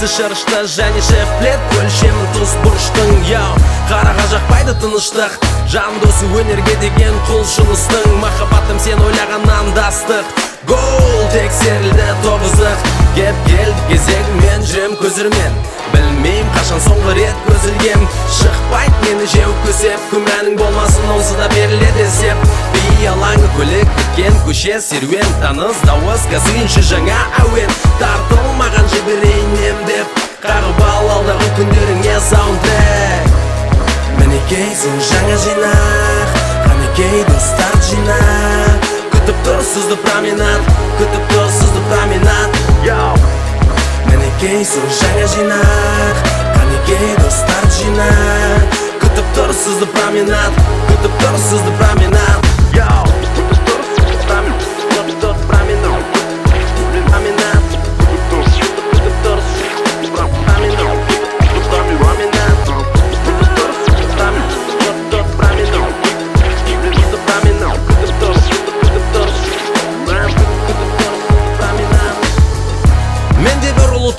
шырышты және шефлет өлшемін тұз бұрыштың яу қараға жақпайды тыныштық жан досы өнерге деген құлшыныстың махаббатым сен ойлағаннан дастық гол тексерілді тоғыздық кеп келді кезегімен жүрем көзірмен білмейм қашан соңғы рет көзілгем шықпайды мені жеу көсеп күмәнің болмасын онсыз да беріледі есеп би алаңы көлік біткен көше серуен таныс дауыс күйінші жаңа әуен тартылмаған жіберейін деп қағып алдағы күндеріңе саундтрек мінекей сол жаңа жинақ қанекей достар жинақ күтіп тұр сізді променад күтіп тұр сізді променад мінекей сол жаңа жинақ қанекей достар жинақ күтіп тұр сізді променад күтіп тұр сізді променад күтіп тұр сізді променад күтіп тұр променад променад күтіп тұр сізді променад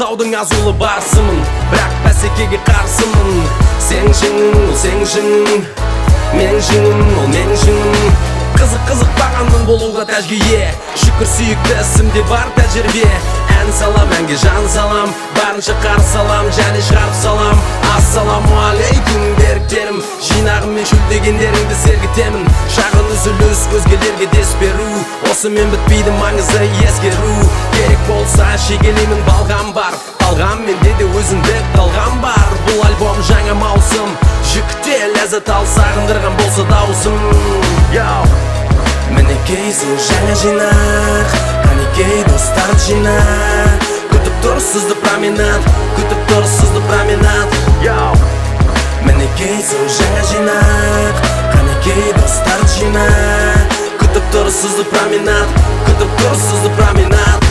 таудың азулы барсымын бірақ бәсекеге қарсымын сен жың ол сен жың менің жыңым ол менің жыңым қызық бағанның болуға тәжгие шүкір сүйікті ісімде бар тәжірибе ән салам әнге жан салам барынша қарсы салам және шығарып салам ассалаумағалейкум беріктерім жинағыммен шөлдегендеріңді сергітемін шағын үзіліс өзгелерге дес беру осымен бітпейді маңызды ескеру керек болса шегелеймін балғам бар талғам менде де өзіндік талғам бар бұл альбом жаңа маусым жүкте ләззат ал сағындырған болса даусым мінекей сол жаңа жинақ қанекей достар жинақ күтіп тұр сізді променад күтіп тұр сізді променад мінекей сол жаңа жинақ қанекей достар жинақ күтіп тұр сізді променад күтіп тұр сізді променад